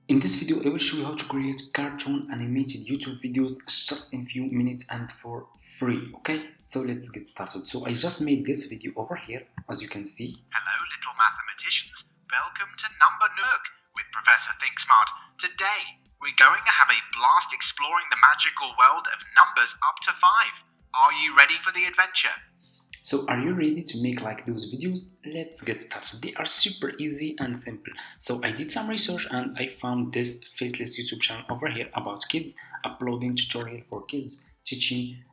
In this video, I will show you how to create cartoon animated YouTube videos just in few minutes and for free. Okay, so let's get started. So I just made this video over here, as you can see. Hello, little mathematicians. Welcome to Number Nook with Professor Think Smart. Today, we're going to have a blast exploring the magical world of numbers up to 5. Are you ready for the adventure? So are you ready to make like those videos? Let's get started. They are super easy and simple. So I did some research and I found this Faceless YouTube channel over here about kids, uploading tutorial for kids, teaching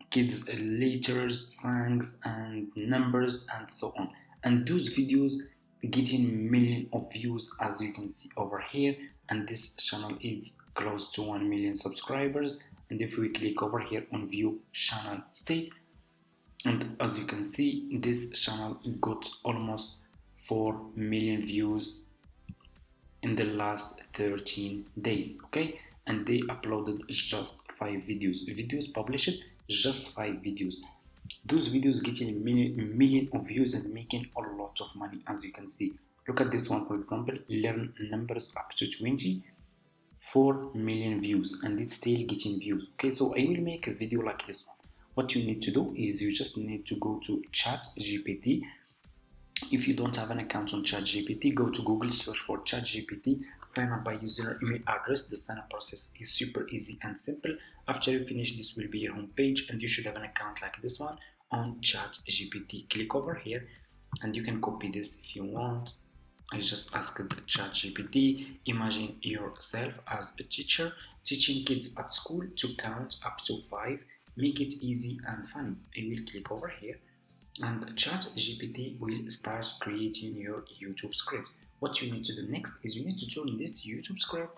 kids letters, songs and numbers and so on. And those videos getting million of views, as you can see over here, and this channel is close to 1 million subscribers. And if we click over here on view channel state, and as you can see, this channel got almost 4 million views in the last 13 days. Okay, and they uploaded just 5 videos published, just 5 videos. Those videos getting a million of views and making a lot of money, as you can see. Look at this one, for example, learn numbers up to 20, 4 million views, and it's still getting views. Okay, so I will make a video like this one. What you need to do is you just need to go to ChatGPT. If you don't have an account on ChatGPT, go to Google, search for ChatGPT, sign up by user email address. The sign up process is super easy and simple. After you finish, this will be your home page and you should have an account like this one on ChatGPT. Click over here and you can copy this if you want. I just asked ChatGPT, imagine yourself as a teacher teaching kids at school to count up to 5. Make it easy and funny. I will click over here and ChatGPT will start creating your YouTube script. What you need to do next is you need to turn this YouTube script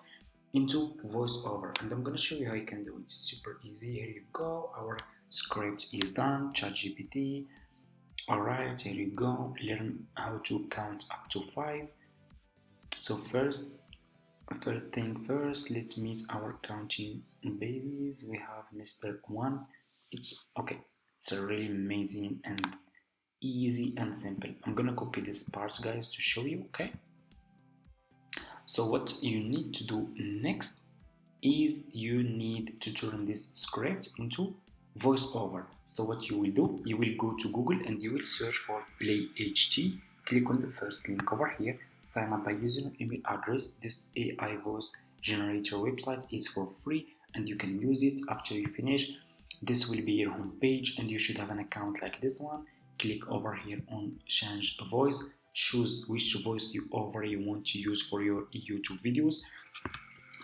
into voiceover, and I'm going to show you how you can do it. It's super easy. Here you go. Our script is done. ChatGPT. Alright, here you go. Learn how to count up to 5. So first thing first, let's meet our counting babies. We have Mr. 1. It's okay. It's really amazing and easy and simple. I'm gonna copy this part, guys, to show you. Okay. So what you need to do next is you need to turn this script into voiceover. So what you will do, you will go to Google and you will search for Play HT. Click on the first link over here. Sign up by using email address. This AI voice generator website is for free and you can use it. After you finish, this will be your home page and you should have an account like this one. Click over here on change voice. Choose which voice you want to use for your YouTube videos.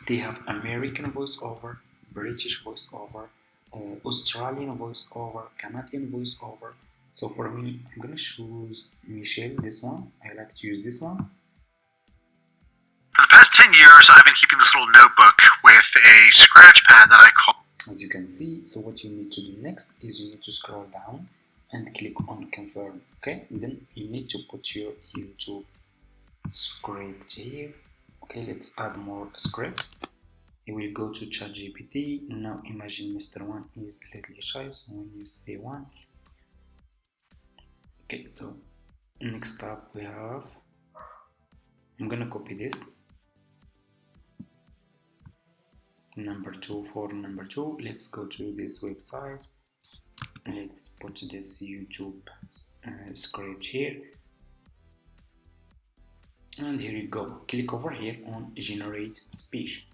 They have American voiceover, British voiceover, Australian voiceover, Canadian voiceover. So for me, I'm gonna choose Michelle, this one. I like to use this one. For the past 10 years, I've been keeping this little notebook with a scratch pad that I call... As you can see, so what you need to do next is you need to scroll down and click on confirm. Okay, then you need to put your YouTube script here. Okay, let's add more script. You will go to ChatGPT. Now imagine Mr. 1 is a little shy, so when you say 1. Okay, so next up we have, I'm gonna copy this. Number 2 for number 2. Let's go to this website. Let's put this YouTube script here. And here you go. Click over here on generate speech.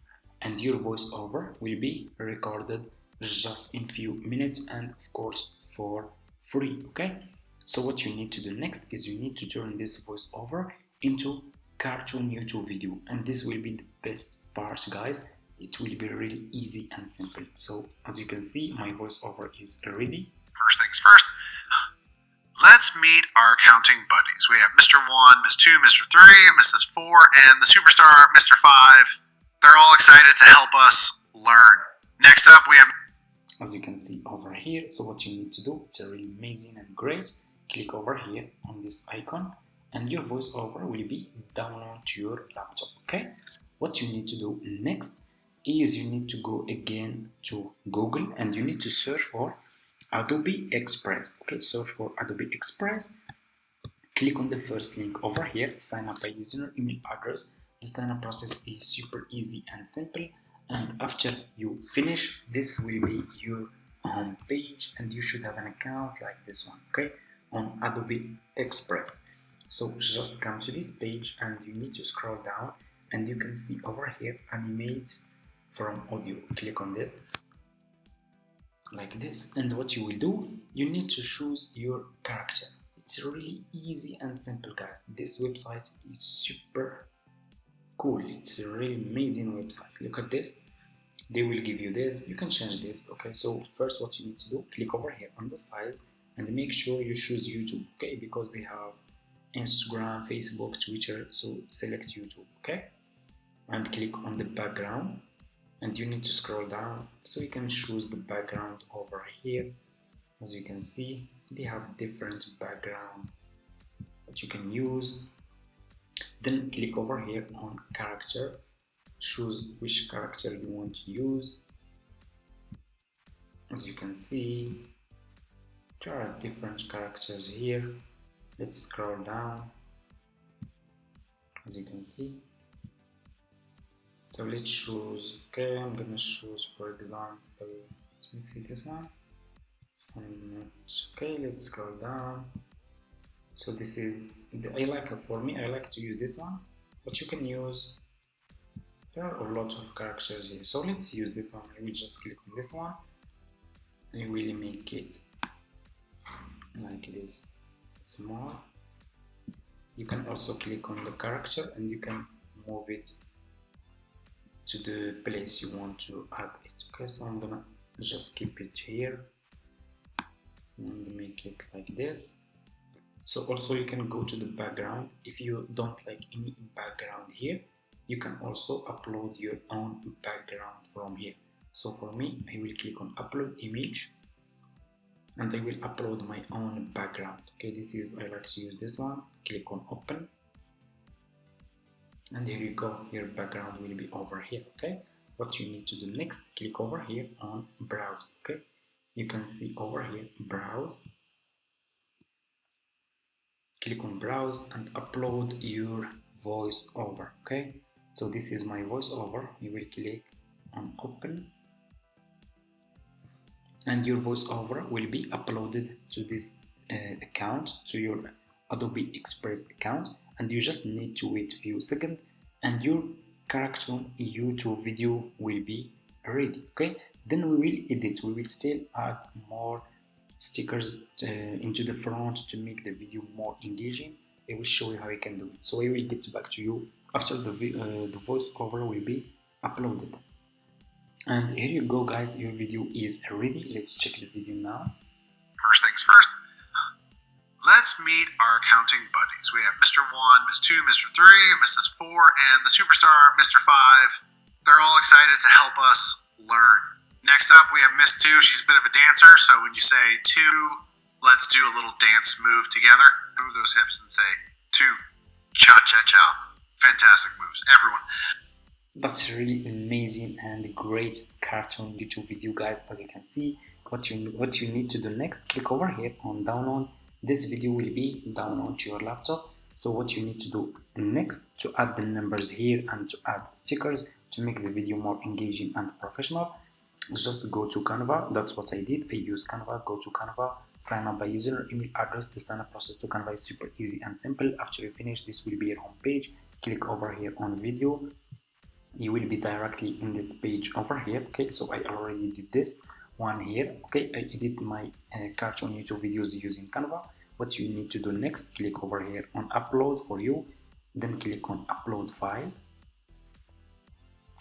And your voiceover will be recorded just in few minutes and of course for free. Okay, so what you need to do next is you need to turn this voiceover into cartoon YouTube video, and this will be the best part, guys. It will be really easy and simple. So as you can see, my voiceover is ready. First things first, let's meet our counting buddies. We have Mr. 1, Ms. 2, Mr. 3, Mrs. 4, and the superstar, Mr. 5. They're all excited to help us learn. Next up, we have... As you can see over here, so what you need to do, it's really amazing and great. Click over here on this icon and your voiceover will be downloaded to your laptop. Okay, what you need to do next is you need to go again to Google and you need to search for Adobe Express. Okay, search for Adobe Express. Click on the first link over here, sign up by using your email address. The sign up process is super easy and simple, and after you finish, this will be your home page, and you should have an account like this one, okay, on Adobe Express. So just come to this page and you need to scroll down, and you can see over here animate from audio. Click on this like this, and what you will do, you need to choose your character. It's really easy and simple, guys. This website is super cool. It's a really amazing website. Look at this. They will give you this. You can change this. Okay, so first what you need to do, click over here on the size and make sure you choose YouTube, okay, because they have Instagram, Facebook, Twitter, so select YouTube, okay, and click on the background, and you need to scroll down so you can choose the background over here. As you can see, they have different background that you can use. Then click over here on character, choose which character you want to use. As you can see, there are different characters here. Let's scroll down. As you can see, so let's choose, okay, I'm gonna choose, for example, let me see this one. Okay, let's scroll down. So this is I like it. For me, I like to use this one, but you can use, there are a lot of characters here, so let's use this one. I will just click on this one and really make it like this small. You can also click on the character and you can move it to the place you want to add it. Okay, so I'm gonna just keep it here and make it like this. So also you can go to the background. If you don't like any background here, you can also upload your own background from here. So for me, I will click on upload image and I will upload my own background. Okay, this is, I like to use this one. Click on open, and here you go, your background will be over here. Okay, what you need to do next, click over here on browse. Okay, you can see over here browse, click on browse and upload your voiceover. Okay, so this is my voiceover. You will click on open and your voiceover will be uploaded to this account, to your Adobe Express account, and you just need to wait a few seconds and your cartoon YouTube video will be ready. Okay, then we will edit, we will still add more stickers into the front to make the video more engaging. I will show you how you can do it. So I will get back to you after the voiceover will be uploaded. And here you go, guys, your video is ready. Let's check the video now. First things first, let's meet our counting buddies. We have Mr. 1, Ms. 2, Mr. 3, Mrs. 4, and the superstar, Mr. 5. They're all excited to help us learn. Next up, we have Miss 2. She's a bit of a dancer, so when you say 2, let's do a little dance move together. Move those hips and say 2. Cha-cha-cha. Fantastic moves, everyone. That's really amazing and great cartoon YouTube video, guys. As you can see, what you need to do next, click over here on download. This video will be download to your laptop. So what you need to do next, to add the numbers here and to add stickers to make the video more engaging and professional, just go to Canva. That's what I did. I use Canva. Go to Canva, sign up by using your email address. The sign up process to Canva is super easy and simple. After you finish, this will be your home page. Click over here on video. You will be directly in this page over here. Okay, so I already did this one here. Okay, I edit my cartoon YouTube videos using Canva. What you need to do next, click over here on upload for you, then click on upload file,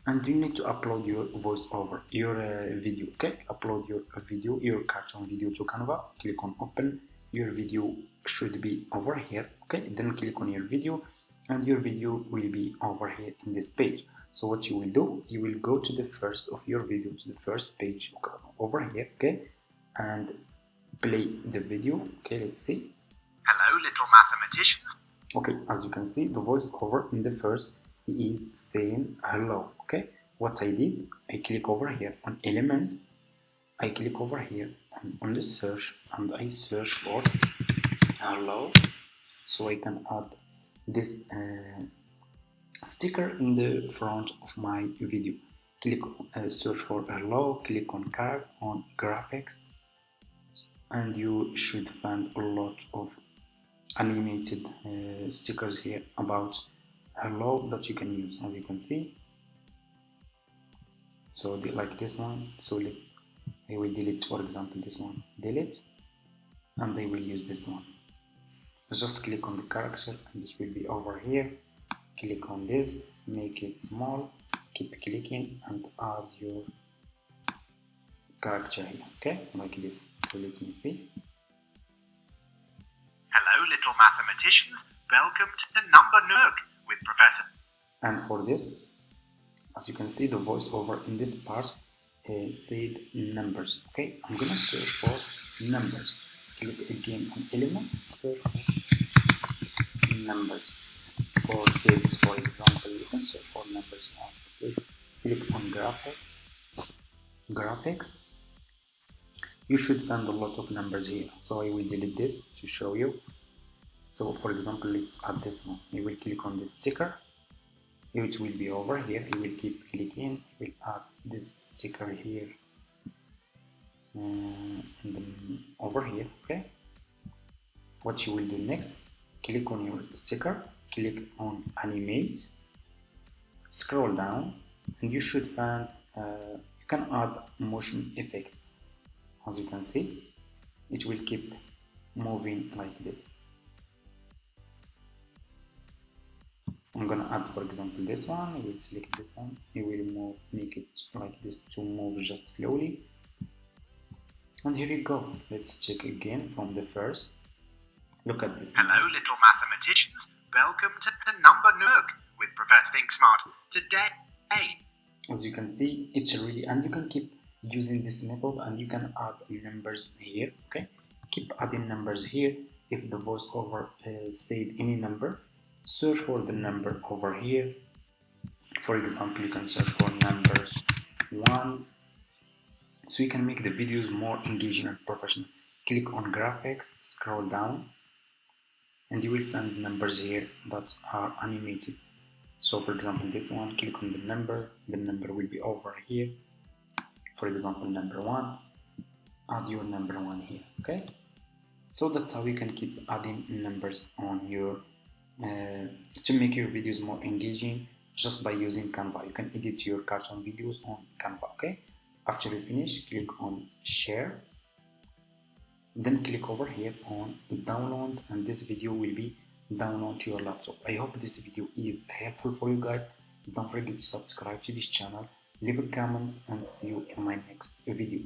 and you need to upload your voiceover, your video. Okay, upload your video, your cartoon video to Canva. Click on open. Your video should be over here. Okay, then click on your video and your video will be over here in this page. So what you will do, you will go to the first of your video, to the first page over here, okay, and play the video. Okay, let's see. Hello, little mathematicians. Okay, as you can see, the voiceover in the first, he is saying hello. Okay, what I did, I click over here on elements, I click over here on the search, and I search for hello, so I can add this sticker in the front of my video. Click search for hello, click on graphics, and you should find a lot of animated stickers here about hello that you can use, as you can see. So like this one, so I will delete, for example, this one, delete, and I will use this one. Just click on the character and this will be over here. Click on this, make it small, keep clicking and add your character here, okay, like this. So let me see. Hello, little mathematicians. Welcome to the Number Nook with Professor. And for this, as you can see, the voiceover in this part said numbers. Okay, I'm gonna search for numbers. Click again on element, search for numbers. For kids, for example, you can search for numbers. Okay, click on graphics. You should find a lot of numbers here. So I will delete this to show you. So for example, let's add this one. You will click on this sticker. It will be over here. You will keep clicking. You will add this sticker here and then over here. Okay. What you will do next? Click on your sticker. Click on animate. Scroll down, and you should find you can add motion effects. As you can see, it will keep moving like this. I'm gonna add, for example, this one. I will select this one. I will make it like this to move just slowly. And here you go. Let's check again from the first. Look at this. Hello, little mathematicians. Welcome to the Number Nook with Professor Think Smart. Today, as you can see, it's really, and you can keep using this method and you can add numbers here. Okay, keep adding numbers here. If the voiceover said any number, search for the number over here. For example, you can search for number 1, so you can make the videos more engaging and professional. Click on graphics, scroll down, and you will find numbers here that are animated. So for example, this one, click on the number will be over here. For example, number 1, add your number 1 here. Okay, so that's how you can keep adding numbers on your to make your videos more engaging just by using Canva. You can edit your cartoon videos on Canva. Okay, after you finish, click on share, then click over here on download, and this video will be download to your laptop. I hope this video is helpful for you guys. Don't forget to subscribe to this channel, leave a comment, and see you in my next video.